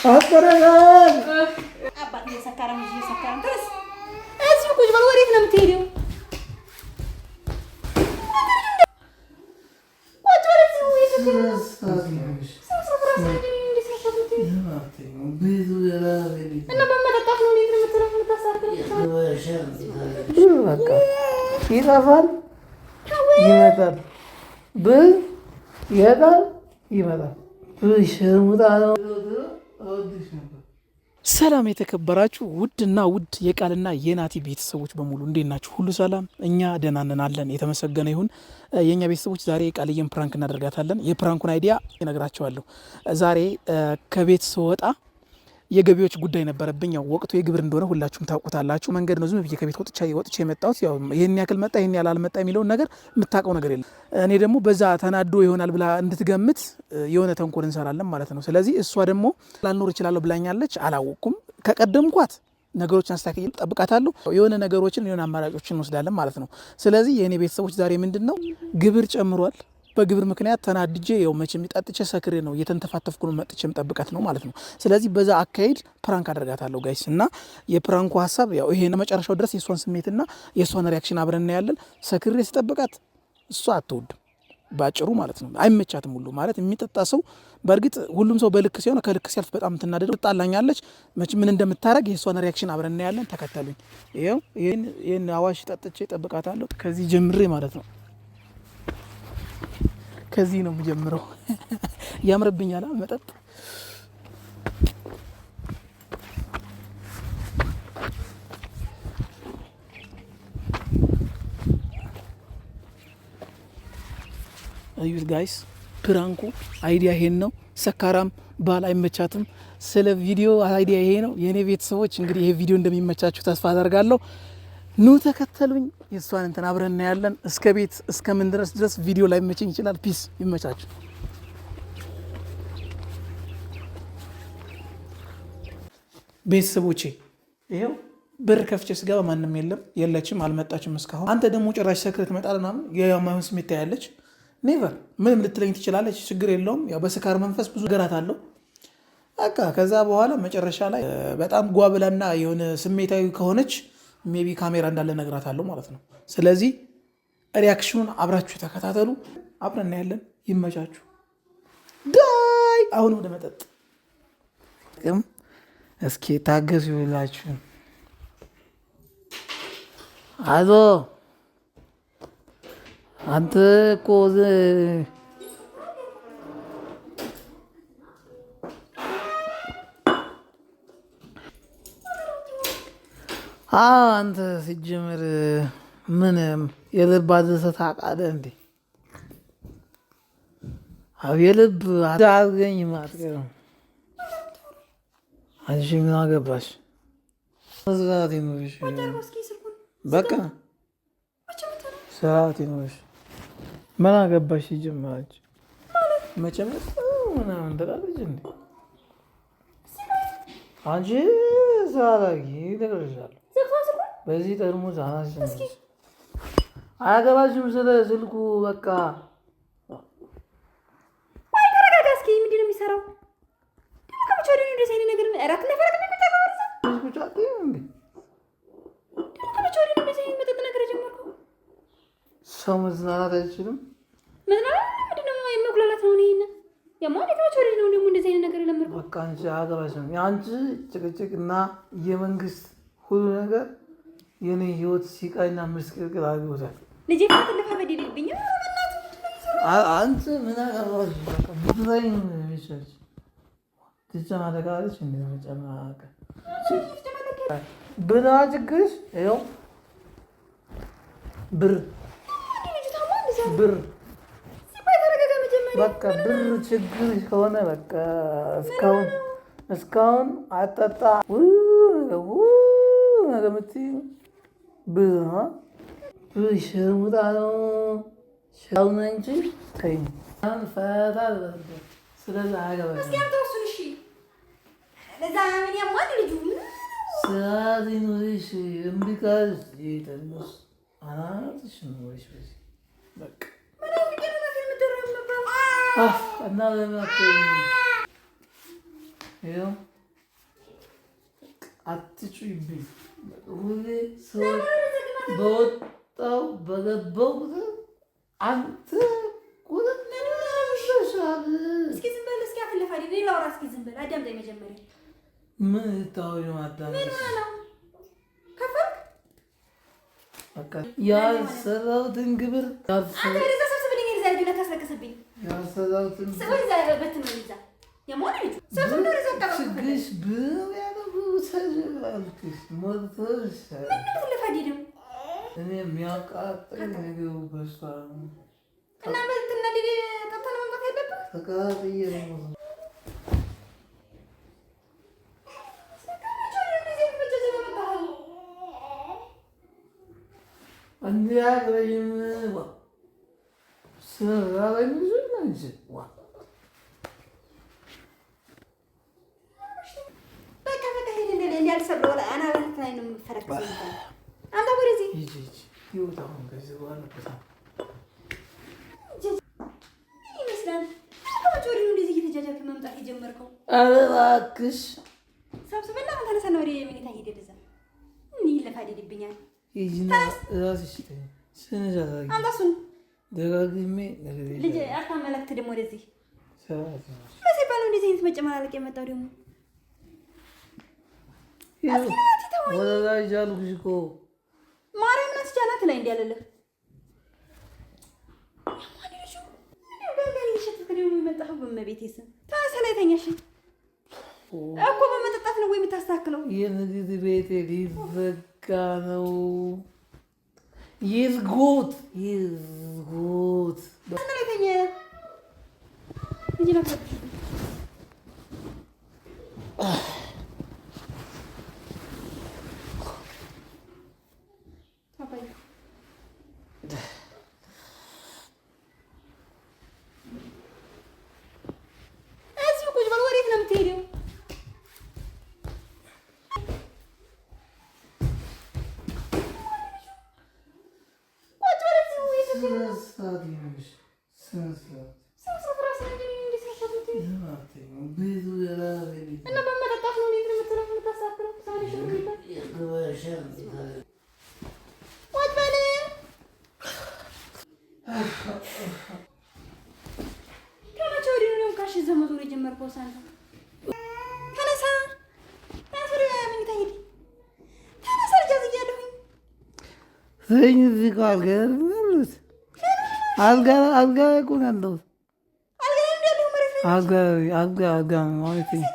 አስፈራራኝ። አባት እየሰከረም ድረስ እዚህ ቁጭ በል። ወዴት ነው የምትሄደው? ቁጭ በል እዚሁ እና በመጠጣት ነው ይጠፋል፣ ይመጣል፣ ብል ይሄዳል፣ ይመጣል። ሽሙጣ ነው። ሰላም የተከበራችሁ ውድና ውድ የቃልና የናቲ ቤተሰቦች በሙሉ እንዴት ናችሁ? ሁሉ ሰላም? እኛ ደህና ነን አለን። የተመሰገነ ይሁን። የእኛ ቤተሰቦች ዛሬ ቃልዬን ፕራንክ እናደርጋታለን። የፕራንኩን አይዲያ እነግራቸዋለሁ። ዛሬ ከቤት ስወጣ የገቢዎች ጉዳይ ነበረብኝ። ያው ወቅቱ የግብር እንደሆነ ሁላችሁም ታውቁታላችሁ። መንገድ ነው ዝም ብዬ ከቤት ወጥቼ የመጣሁት። ያው ይሄን ያክል መጣ ይሄን ያህል አልመጣ የሚለውን ነገር የምታውቀው ነገር የለም። እኔ ደግሞ በዛ ተናዶ ይሆናል ብላ እንድትገምት የሆነ ተንኮል እንሰራለን ማለት ነው። ስለዚህ እሷ ደግሞ ላልኖር እችላለሁ ብላኛለች። አላወቅኩም። ከቀደምኳት ነገሮችን አስተካክዬ ጠብቃታለሁ። የሆነ ነገሮችን የሆነ አማራጮችን እንወስዳለን ማለት ነው። ስለዚህ የእኔ ቤተሰቦች ዛሬ ምንድን ነው ግብር ጨምሯል። በግብር ምክንያት ተናድጄ ያው መቼም ጠጥቼ ሰክሬ ነው እየተንተፋተፍኩ ነው መጥቼ መጠብቃት ነው ማለት ነው። ስለዚህ በዛ አካሄድ ፕራንክ አደርጋታለሁ ጋይስ። እና የፕራንኩ ሀሳብ ያው ይሄ ነው። መጨረሻው ድረስ የእሷን ስሜትና የእሷን ሪያክሽን አብረን እናያለን። ሰክሬ ስጠብቃት እሷ አትወድም ባጭሩ ማለት ነው። አይመቻትም ሁሉ ማለት የሚጠጣ ሰው በእርግጥ ሁሉም ሰው በልክ ሲሆን ከልክ ሲያልፍ በጣም ትናደደው ትጣላኛለች። ምን እንደምታረግ የእሷን ሪያክሽን አብረን እናያለን። ተከተሉኝ። ይኸው ይህን አዋሽ ጠጥቼ ጠብቃታለሁ። ከዚህ ጀምሬ ማለት ነው። ከዚህ ነው የምጀምረው። ያምርብኛል መጠጥ። እዩት ጋይስ፣ ፕራንኩ አይዲያ ይሄን ነው። ሰካራም ባል አይመቻትም። ስለ ቪዲዮ አይዲያ ይሄ ነው። የእኔ ቤተሰቦች እንግዲህ ይሄ ቪዲዮ እንደሚመቻችሁ ተስፋ አደርጋለሁ። ኑ ተከተሉኝ። የእሷን እንትን አብረን እናያለን። እስከ ቤት እስከምን ድረስ ቪዲዮ ላይ መቸኝ ይችላል። ፒስ፣ ይመቻችሁ ቤተሰቦቼ። ይኸው በር ከፍቼ ስገባ ማንም የለችም፣ አልመጣችም እስካሁን። አንተ ደግሞ ጭራሽ ሰክረህ ትመጣለህ ምናምን የማይሆን ስሜት ታያለች። ኔቨር ምንም ልትለኝ ትችላለች፣ ችግር የለውም። ያው በስካር መንፈስ ብዙ ነገራት አለው። በቃ ከዛ በኋላ መጨረሻ ላይ በጣም ጓብላና የሆነ ስሜታዊ ከሆነች ሜቢ ካሜራ እንዳለ ነግራታለሁ ማለት ነው። ስለዚህ ሪያክሽኑን አብራችሁ ተከታተሉ፣ አብረን እናያለን። ይመቻችሁ። ዳይ አሁን ወደ መጠጥ እስኪ ታገሱ ይላችሁ። አዞ አንተ እኮ አንተ ሲጀምር ምንም የልብ አድርሰህ ታውቃለህ እንዴ? አብ የልብ አድርገኝ ማጥቀር አንቺ ምን አገባሽ? ስርዓት ይኖርሽ፣ በቃ ስርዓት ይኖርሽ። ምን አገባሽ? ሲጀምራች መቼም ምናምን ትላለች እንዴ? አንቺ ስራ ላይ ይደረሻል። በዚህ ጠርሙስ አናስ አያገባሽም። ስለ ስልኩ በቃ ወይ ተረጋጋ እስኪ። ምንድን ነው የሚሰራው? ደግሞ ከመቼ ወዲህ ነው እንደዚህ አይነት ነገር እራት ነፈረክ ነው የሚጠራው? ከመቼ ወዲህ ነው እንደዚህ አይነት መጠጥ ነገር የጀመርከው? ሰው መዝናናት አይችልም። መዝናናት ምንድን ነው? የመጉላላት ነው። ይሄን ያማን ከመቼ ወዲህ ነው ደግሞ እንደዚህ አይነት ነገር የለመድከው? በቃ አንቺ አያገባሽም። የአንቺ ጭቅጭቅና የመንግስት ሁሉ ነገር የኔ ህይወት ሲቃይና ምስቅልቅል አድርጎታል። ልጄ ከተለፈ በደልብኝ አንተ ምን አቀባሽ? ብትራይ ይችላል ትጨማለቃለች እንዴ? መጨማለቅ ብላ ችግርሽ ይኸው ብር በቃ ብር ችግር ከሆነ በቃ እስካሁን አጠጣ ነገምት ብሽሙጣ ነው ሻውነ እንጂ ተይኝ ፈታ። ስለዚህ አያገባሽም። ስርዓት ይኑርሽ። እምቢ ካልሽ ጠርሙስ አናትሽ ኖርሽ በዚህ በቃ እና ለምን ይኸው አትጩይብኝ። ሁሌ ሰው በወጣው በገባው አንተ እስኪ ዝም በል እስኪ አትለፋ። ሌላ ወራ እስኪ ዝም በል አዳምጠኝ መጀመሪያ። ምን ታውሪ ማዳመጥ ከፈርክ በቃ ያልሰራሁትን ግብር ሰብስብልኝ ዛሬ ታስለቅስብኝ ያልሰራሁትን ሰዎች ዛሬ በትን ነው ይዛ የሞነ ልጅ ሰብስብ ነው ሪዘታ ችግሽ ብለው ያለው ሰልክሽ ሞተሽ ምን ትለፋ ዲድም እኔ የሚያቃጥል ነገር በሷ ነው እና በትና ዲዲ ተተና መምጣት ያለብህ ተቃጥዬ ነው አንዲያ ግረይም ሰራለኝ እንጂ በቃ ሄደ እንዲያልሰብሮ አና በለት ላይ ነው የምፈረክሰው አንተ ወደዚህ ሂጂ ይወጣው ከዚህ በኋላ በጣም ይመስላል ከመቾሪ ነው እንደዚህ እየተጃጃልክ መምጣት የጀመርከው። ኧረ እባክሽ ሰብስበና አንተ ተነሳና ወደ መኝታ ሄደህ እዛ ምን ይለፋደድብኛል። ሂጂና እራስሽ ተኝ ስነጃጃል አንተ እሱን ደጋግሜ ልጅ አታመለክት ደግሞ ወደዚህ ሰዓት በዚህ ባለው እንደዚህ አይነት መጨማላለቅ የመጣው ደግሞ ወላላ ይጃልኩሽ እኮ ማርያም ናት ጃናት ላይ እንዲያለልህ የመጣኸው በመቤቴ ስም ተነሳ ላይ ተኛሽ እኮ በመጠጣት ነው ወይ የምታስተካክለው? የንግድ ቤቴ ሊዘጋ ነው። ይዝጉት ተነሳ ላይ ተኛ እንጂ ነበር እዚህ ጋር ገርምሉት አልጋ እኮ ነው ያለሁት። አልጋ ማለት ነው።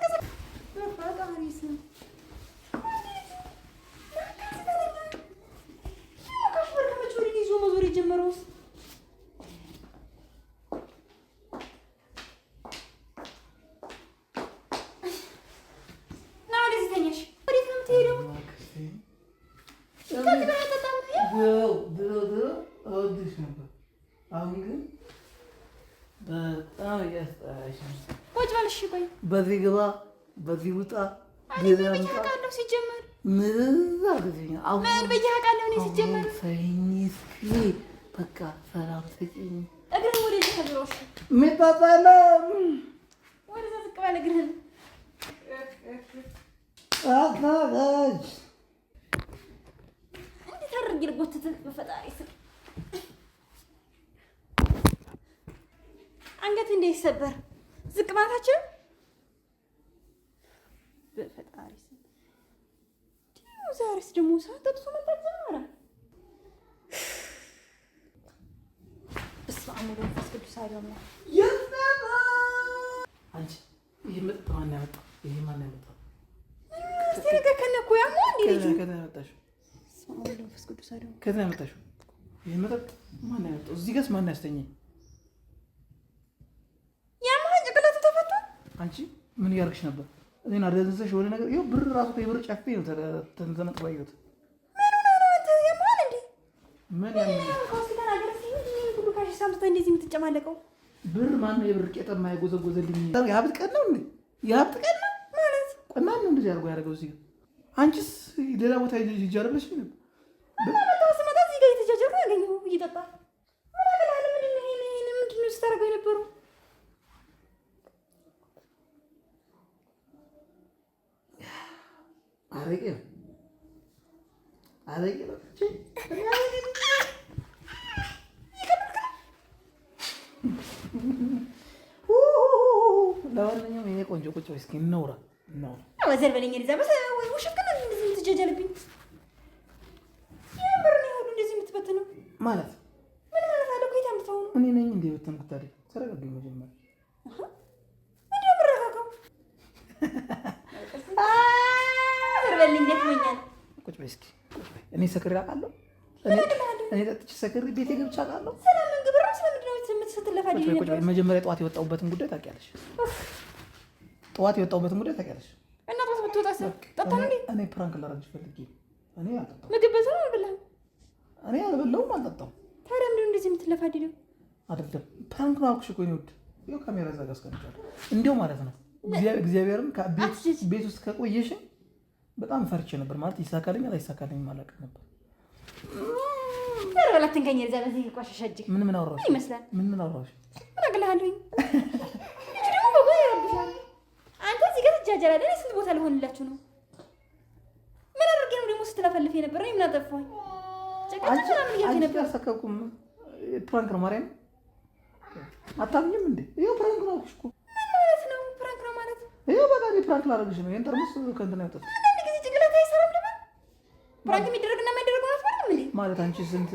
አሁን ግን በጣም እያስጠላሽ ነው። ቁጭ በል እሺ። ቆይ በዚህ ግባ፣ በዚህ ውጣ። በየሀቃለሁ ሲጀመር ምን አገኘኝ? አሁን ምን በየሀቃለሁ እኔ ሲጀመር ፈይኒስ በቃ ሰላም ስጪኝ። እግርህን ወደዚህ ተብሮሽ የሚጣጣለ ወደዛ ዝቅ ባለ እግርህን አታጋጅ እንዴት አድርጌ ልጎትትህ በፈጣሪ ስም አንገት እንዳይሰበር ዝቅ ማለታችን በፈጣሪ ስም ዛሬስ ደግሞ ሰዓት ጠጥቶ መምጣት ጀመረ። በስመ አብ ወወልድ ወመንፈስ ቅዱስ አሐዱ አምላክ። አንቺ ይሄ መጣ ማን ያመጣው? ይሄ ማን ያመጣው? እስቲ ነገ ከነኩ ያሞ እንዴ ልጅ ከዛ ያመጣሽው? በስመ አብ ወወልድ ወመንፈስ ቅዱስ አሐዱ አምላክ። ከዛ ያመጣሽው? ይሄ መጣ ማን ያመጣው? እዚህ ጋርስ ማን ያስተኛኝ? አንቺ ምን እያደረግሽ ነበር? እኔን አደንዘሽ ወደ ነገር ይኸው ብር ራሱ ከብር ጨፌ ነው ተንዘመጥ ባየሁት። ምን ሆነ ነው አንተ? የማን እንዴ? ምን ያምን ሆስፒታል አገረስ ይሄን ሁሉ ካሽ ሳምስታ እንደዚህ የምትጨማለቀው ብር ማን ነው? የብር ቄጠማ የጎዘጎዘልኝ የሀብት ቀን ነው እንዴ? የሀብት ቀን ነው ማለት ማን ነው እንደዚህ አድርጎ ያደረገው? እዚህ አንቺስ ሌላ ቦታ ይጃለብሽ ነው በመጣው ስመጣ እዚህ ጋር እየተጃጀሩ ያገኘው እየጠጣ ምን አገላለ? ምንድን ነው ስታደርገው የነበረው? አረቄ ነው አረቄ ነው። ለማንኛውም የእኔ ቆንጆ ቁጭ በይ እስኪ እናውራ። ወዘር በለኝ እዛ ውሽክ ነው እንደዚህ የምትጃጃልብኝ። የምር ነው ሁሉ እንደዚህ የምትበትነው ማለት ምን ማለት አለ? ቆይታ ምታው ነው እኔ ነኝ እንደ በተንኩት ታዲያ ተረጋግኝ መጀመሪያ ምንድን ነው የምረጋጋው? ወዘር በለኝ ደክሞኛል። ቁጭ በይ እስኪ እኔ ሰክሬ አውቃለሁ? እኔ ጠጥቼ ሰክሬ ቤቴ ገብቼ አውቃለሁ? ስለምን ግብር ነው ስለምንድን ነው ስትለፋ መጀመሪያ ጠዋት የወጣሁበትን ጉዳይ ታውቂያለሽ? ጠዋት የወጣሁበትን ጉዳይ ታውቂያለሽ? እና ጠዋት ብትወጣ ጠጣም እንዴ? እኔ ፕራንክ ላደርግሽ ፈልጌ እኔ አልጠጣም። ምግብ በልተህ ነው አልበላህም? እኔ አልበላሁም አልጠጣም። ታዲያ ምንድን ነው እንደዚህ የምትለፋደደው? አይደለም ፕራንክ ነው አልኩሽ እኮ እኔ ውድ። ይኸው ካሜራ እዛ ጋር አስቀምጫለሁ። እንዲያው ማለት ነው እግዚአብሔርን ቤት ውስጥ ከቆየሽ በጣም ፈርቼ ነበር። ማለት ይሳካልኛል አይሳካልኝም አላውቅም ነበር። በላት እንከኝ እዛ በዚህ ቆሻሻ እጅግ ምን አወራሽ? ይመስላል ምን አወራሽ? ምን አገለሃለሁኝ? እቺ ደግሞ በጎ ያርብሻል። አንተ እዚህ ጋር ትጃጃላለህ። እኔ ስንት ቦታ ልሆንላችሁ ነው? ምን አድርጌ ነው ደግሞ ስትለፈልፍ የነበረ? ምን አጠፋኝ? ጨቃጨቃ ምን እያልኩ ነበር? አልሳካኩም። ፕራንክ ነው ማርያም። አታምኝም እንዴ? ይኸው ፕራንክ ነው አልኩሽ እኮ። ምን ማለት ነው ፕራንክ ነው ማለት? ይኸው በቃ እኔ ፕራንክ ላደርግሽ ነው። ይሄን ጠርሙስ ከእንትን ያወጣት አንዳንድ ጊዜ ጭንቅላት አይሰራም ደግሞ። ፕራንክ የሚደረግና የማይደረገው አትፈልግም እንዴ? ማለት አንቺ ስንት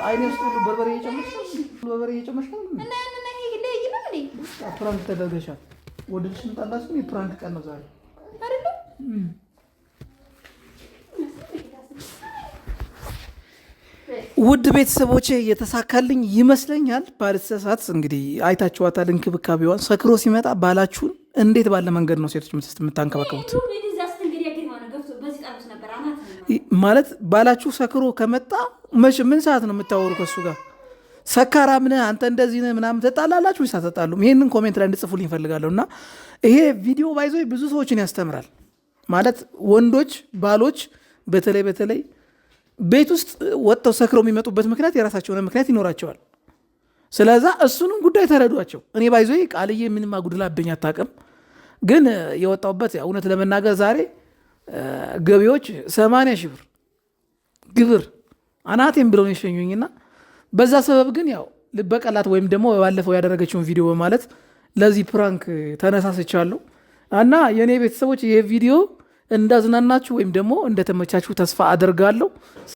አይኔ ውስጥ ሁሉ በርበሬ እየጨመርሽ ነው። በርበሬ እየጨመርሽ ነው እና ያንና ይሄ ይለያይም እንዴ? ፕራንክ ተደርገሻል። ወደድሽም ጠላሽም የፕራንክ ቀን ነው ዛሬ አይደል? ውድ ቤተሰቦቼ የተሳካልኝ ይመስለኛል። ባልተሳሳት እንግዲህ አይታችኋታል እንክብካቤዋን። ሰክሮ ሲመጣ ባላችሁን እንዴት ባለ መንገድ ነው ሴቶች የምታንከባከቡት? ማለት ባላችሁ ሰክሮ ከመጣ ምን ሰዓት ነው የምታወሩ ከሱ ጋር? ሰካራም ነህ አንተ እንደዚህ ነህ ምናምን ትጣላላችሁ ወይስ አትጣሉም? ይህንን ኮሜንት ላይ እንድጽፉልኝ እፈልጋለሁ። እና ይሄ ቪዲዮ ባይዞ ብዙ ሰዎችን ያስተምራል። ማለት ወንዶች ባሎች በተለይ ቤት ውስጥ ወጥተው ሰክረው የሚመጡበት ምክንያት የራሳቸውን ምክንያት ይኖራቸዋል። ስለዛ እሱንም ጉዳይ ተረዷቸው። እኔ ባይዞ ቃልዬ ምንም አጉድላብኝ አታውቅም። ግን የወጣሁበት እውነት ለመናገር ዛሬ ገቢዎች 80 ሺህ ብር ግብር አናቴም ብለው የሸኙኝና በዛ ሰበብ ግን ያው ልበቀላት ወይም ደግሞ ባለፈው ያደረገችውን ቪዲዮ በማለት ለዚህ ፕራንክ ተነሳስቻለሁ። እና የእኔ ቤተሰቦች ይህ ቪዲዮ እንዳዝናናችሁ ወይም ደግሞ እንደተመቻችሁ ተስፋ አደርጋለሁ።